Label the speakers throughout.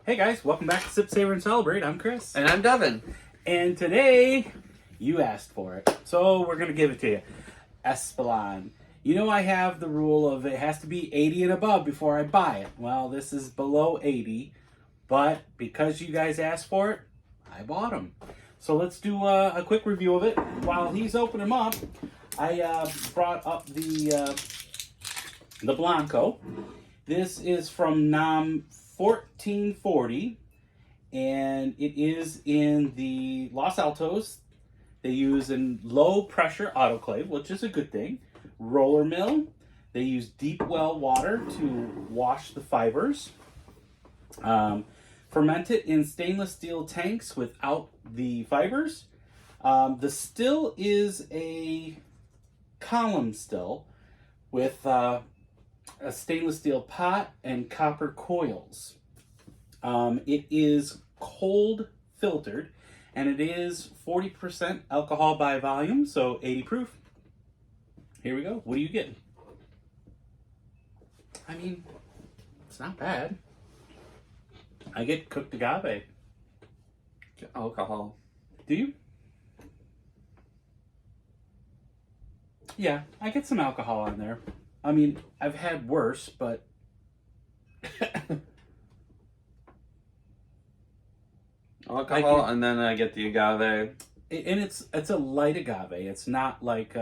Speaker 1: Hey guys, welcome back to Sip, Savor, and Celebrate. I'm Chris.
Speaker 2: And I'm Devin.
Speaker 1: And today, you asked for it. So we're going to give it to you. Espolon. You know I have the rule of it has to be 80 and above before I buy it. Well, this is below 80. But because you guys asked for it, I bought them. So let's do a quick review of it. While he's opening them up, I brought up the Blanco. This is from NAM 1440, and it is in the Los Altos. They use a low pressure autoclave, which is a good thing. Roller mill. They use deep well water to wash the fibers. Ferment it in stainless steel tanks without the fibers. The still is a column still with a stainless steel pot and copper coils. It is cold filtered, and it is 40% alcohol by volume, so 80 proof. Here we go. What are you getting? I mean, it's not bad. I get cooked agave.
Speaker 2: Alcohol.
Speaker 1: Do you? Yeah, I get some alcohol on there. I mean, I've had worse, but
Speaker 2: alcohol, and then I get the agave.
Speaker 1: And it's a light agave. It's not like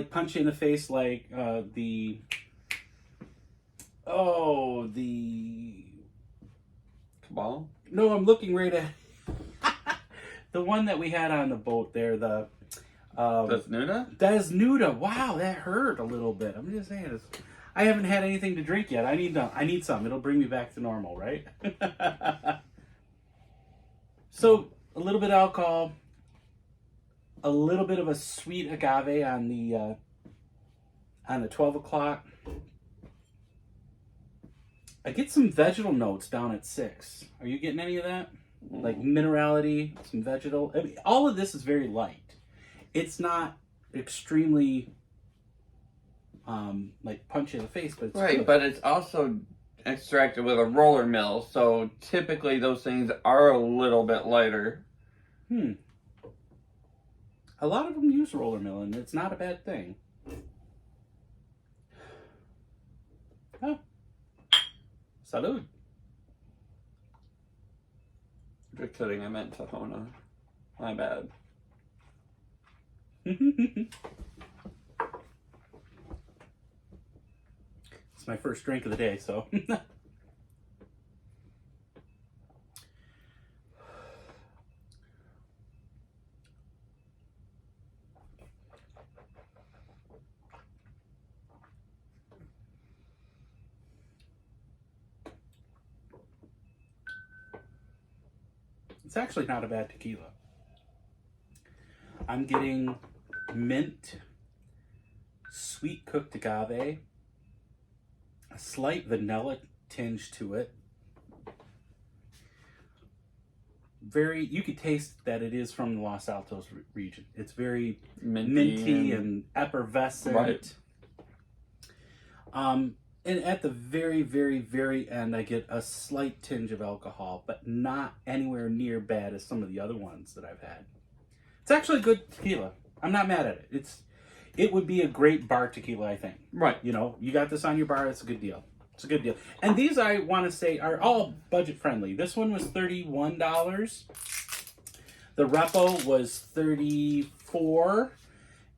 Speaker 1: punch you in the face like the
Speaker 2: Cabal?
Speaker 1: No, I'm looking right at the one that we had on the boat there. The
Speaker 2: Desnuda?
Speaker 1: Desnuda. Wow, that hurt a little bit. I'm just saying, I haven't had anything to drink yet. I need some. It'll bring me back to normal, right? So a little bit of alcohol, a little bit of a sweet agave on the 12 o'clock. I get some vegetal notes down at 6. Are you getting any of that? Like minerality, some vegetal. I mean, all of this is very light. It's not extremely like punch in the face, but it's
Speaker 2: right.
Speaker 1: good.
Speaker 2: But it's also extracted with a roller mill, so typically those things are a little bit lighter.
Speaker 1: A lot of them use roller mill, and it's not a bad thing. Oh. Salud.
Speaker 2: Just kidding, I meant Tahona. My bad.
Speaker 1: It's my first drink of the day, so. It's actually not a bad tequila. I'm getting mint, sweet cooked agave, a slight vanilla tinge to it. You could taste that it is from the Los Altos region. It's very minty and effervescent.
Speaker 2: Right.
Speaker 1: And at the very, very, very end, I get a slight tinge of alcohol, but not anywhere near bad as some of the other ones that I've had. It's actually a good tequila. I'm not mad at it. It would be a great bar tequila, I think.
Speaker 2: Right.
Speaker 1: You know, you got this on your bar, it's a good deal. It's a good deal. And these, I want to say, are all budget friendly. This one was $31. The Repo was $34,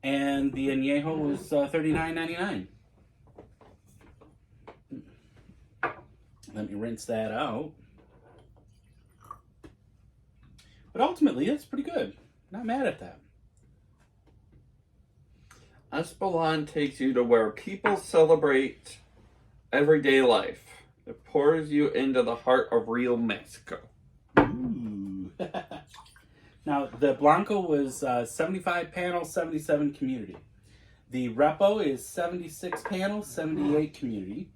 Speaker 1: and the Anejo was $39.99. Let me rinse that out. But ultimately, it's pretty good. Not mad at that.
Speaker 2: Espolon takes you to where people celebrate everyday life. It pours you into the heart of real Mexico.
Speaker 1: Ooh. Now, the Blanco was 75 panel, 77 community. The Repo is 76 panel, 78 community.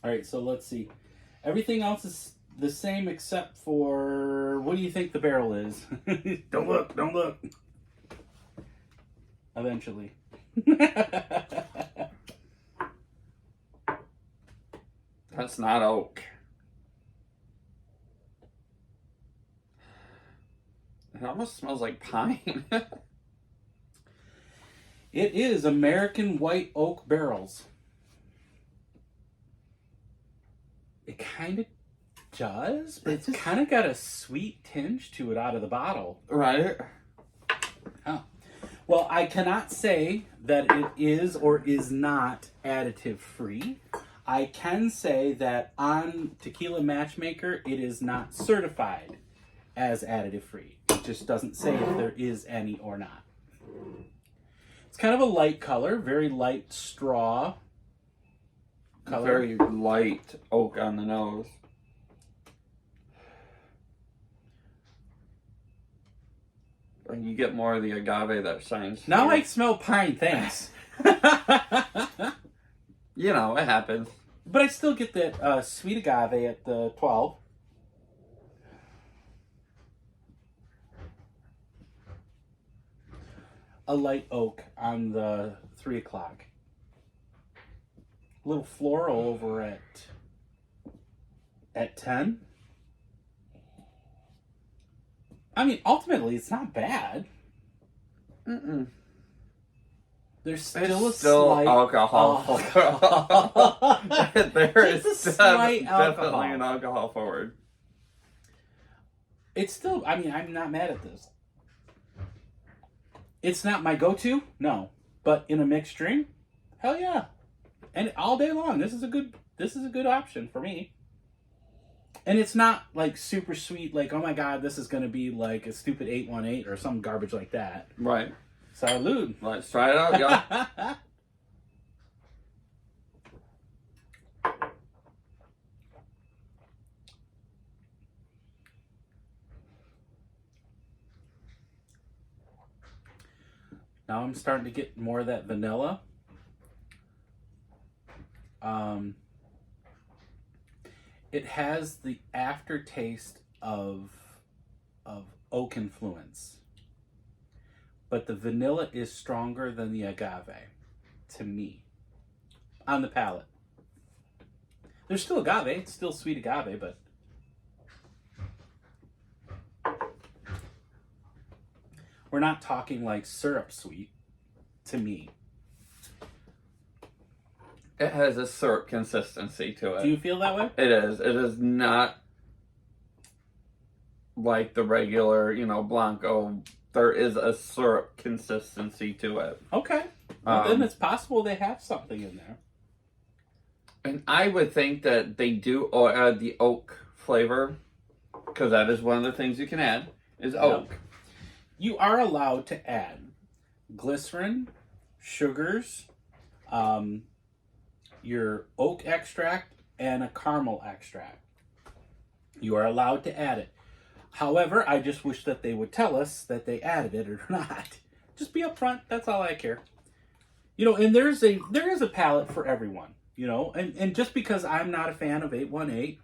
Speaker 1: All right, so let's see. Everything else is the same except for, what do you think the barrel is? Don't look, don't look. Eventually.
Speaker 2: That's not oak. It almost smells like pine.
Speaker 1: It is American white oak barrels. It kind of does, but it's kind of got a sweet tinge to it out of the bottle.
Speaker 2: Right?
Speaker 1: Oh. Well, I cannot say that it is or is not additive free. I can say that on Tequila Matchmaker, it is not certified as additive free. It just doesn't say if there is any or not. It's kind of a light color, very light straw color.
Speaker 2: Very light oak on the nose. And you get more of the agave that shines.
Speaker 1: Now I smell pine, thanks.
Speaker 2: You know, it happens.
Speaker 1: But I still get that sweet agave at the 12. A light oak on the 3 o'clock. A little floral over at 10. I mean, ultimately, it's not bad.
Speaker 2: Mm-mm.
Speaker 1: There's still
Speaker 2: It's still
Speaker 1: slight
Speaker 2: alcohol. There is
Speaker 1: Just a slight
Speaker 2: definitely
Speaker 1: alcohol.
Speaker 2: an alcohol forward.
Speaker 1: It's still, I mean, I'm not mad at this. It's not my go-to, no. But in a mixed drink, hell yeah. And all day long, this is a good option for me. And it's not like super sweet, like, oh my god, this is going to be like a stupid 818 or some garbage like that.
Speaker 2: Right.
Speaker 1: Salud.
Speaker 2: Let's try it out, y'all.
Speaker 1: Now I'm starting to get more of that vanilla. It has the aftertaste of oak influence, but the vanilla is stronger than the agave, to me, on the palate. There's still agave, it's still sweet agave, but we're not talking like syrup sweet, to me.
Speaker 2: It has a syrup consistency to it.
Speaker 1: Do you feel that way?
Speaker 2: It is. It is not like the regular, Blanco. There is a syrup consistency to it.
Speaker 1: Okay. Well, then it's possible they have something in there.
Speaker 2: And I would think that they do add the oak flavor, because that is one of the things you can add, is oak.
Speaker 1: Yep. You are allowed to add glycerin, sugars, your oak extract, and a caramel extract. You are allowed to add it. However, I just wish that they would tell us that they added it or not. Just be upfront. That's all I care. And there is a palate for everyone. And just because I'm not a fan of 818,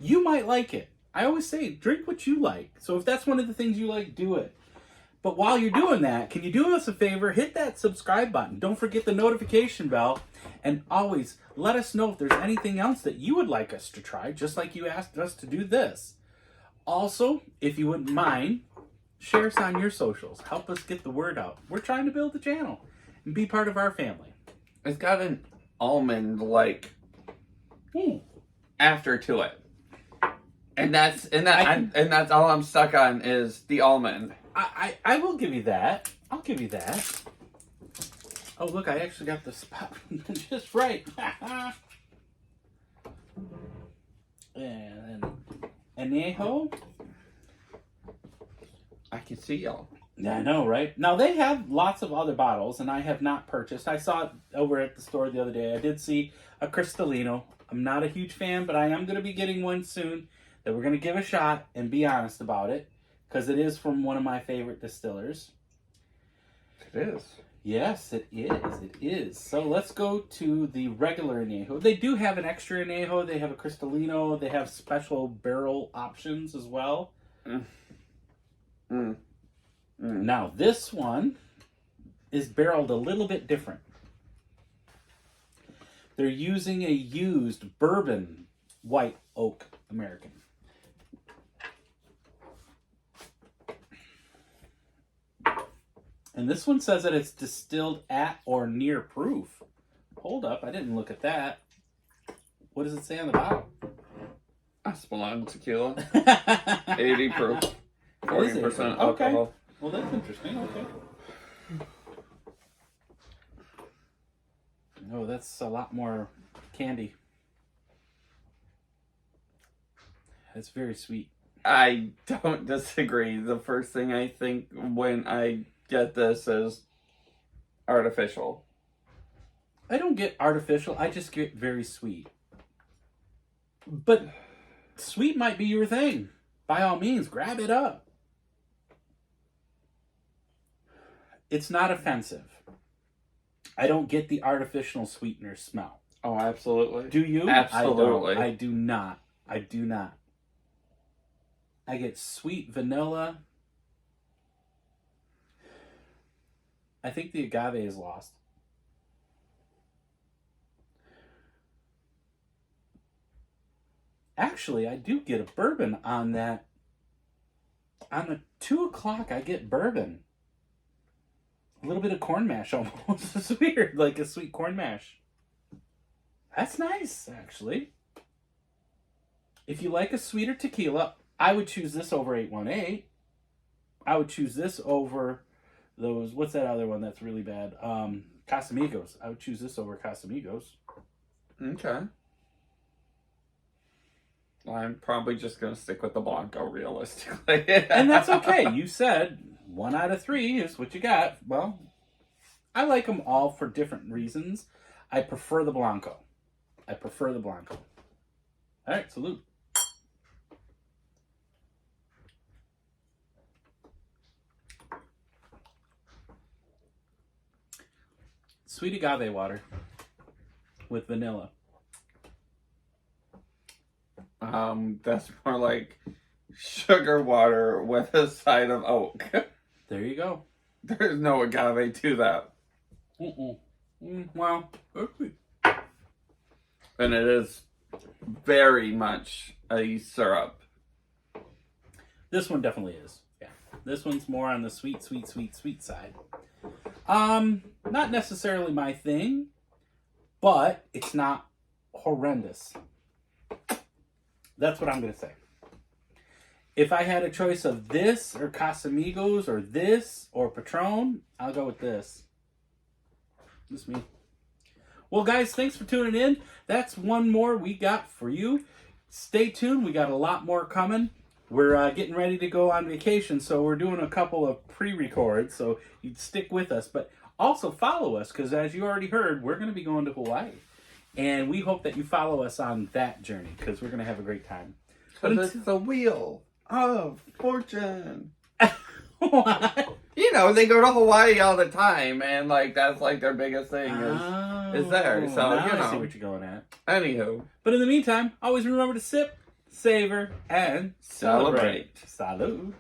Speaker 1: you might like it. I always say, drink what you like. So if that's one of the things you like, do it. But while you're doing that, can you do us a favor? Hit that subscribe button. Don't forget the notification bell. And always let us know if there's anything else that you would like us to try, just like you asked us to do this. Also, if you wouldn't mind, share us on your socials. Help us get the word out. We're trying to build the channel and be part of our family.
Speaker 2: It's got an almond-like after to it. And that's all I'm stuck on is the almond.
Speaker 1: I will give you that. I'll give you that. Oh, look, I actually got the spot just right. And Anejo.
Speaker 2: I can see y'all.
Speaker 1: Yeah, I know, right? Now, they have lots of other bottles, and I have not purchased. I saw it over at the store the other day. I did see a Cristalino. I'm not a huge fan, but I am going to be getting one soon that we're going to give a shot and be honest about it, because it is from one of my favorite distillers.
Speaker 2: It is.
Speaker 1: Yes, it is. It is. So let's go to the regular Anejo. They do have an extra Anejo. They have a Cristalino. They have special barrel options as well. Now, this one is barreled a little bit different. They're using a used bourbon white oak American. And this one says that it's distilled at or near proof. Hold up, I didn't look at that. What does it say on the bottle?
Speaker 2: Espolòn Tequila. 80 proof. 40% alcohol.
Speaker 1: Okay. Well, that's interesting. Okay. Oh, that's a lot more candy. It's very sweet.
Speaker 2: I don't disagree. The first thing I think when I get this is artificial.
Speaker 1: I don't get artificial. I just get very sweet. But sweet might be your thing. By all means, grab it up. It's not offensive. I don't get the artificial sweetener smell.
Speaker 2: Oh, absolutely.
Speaker 1: Do you?
Speaker 2: Absolutely.
Speaker 1: I do not. I do not. I get sweet vanilla. I think the agave is lost. Actually, I do get a bourbon on that. On the 2 o'clock, I get bourbon. A little bit of corn mash almost. It's weird, like a sweet corn mash. That's nice, actually. If you like a sweeter tequila, I would choose this over 818. I would choose this over those, what's that other one that's really bad? Casamigos. I would choose this over Casamigos.
Speaker 2: Okay. I'm probably just going to stick with the Blanco, realistically.
Speaker 1: And that's okay. You said 1 out of 3 is what you got. Well, I like them all for different reasons. I prefer the Blanco. All right, salute. Sweet agave water with vanilla.
Speaker 2: That's more like sugar water with a side of oak.
Speaker 1: There you go.
Speaker 2: There's no agave to that.
Speaker 1: Well, okay.
Speaker 2: And it is very much a syrup.
Speaker 1: This one definitely is. Yeah. This one's more on the sweet side. Not necessarily my thing, but it's not horrendous. That's what I'm going to say. If I had a choice of this or Casamigos or this or Patron, I'll go with this. Just me. Well, guys, thanks for tuning in. That's one more we got for you. Stay tuned. We got a lot more coming. We're getting ready to go on vacation, so we're doing a couple of pre-records, so you'd stick with us. But also follow us, because as you already heard, we're going to be going to Hawaii. And we hope that you follow us on that journey, because we're going to have a great time.
Speaker 2: But it's the wheel of fortune.
Speaker 1: What?
Speaker 2: You know, they go to Hawaii all the time, and like that's like their biggest thing is there. So
Speaker 1: now
Speaker 2: you know,
Speaker 1: I see what you're going at.
Speaker 2: Anywho,
Speaker 1: But in the meantime, always remember to sip, savor, and
Speaker 2: celebrate.
Speaker 1: Salud.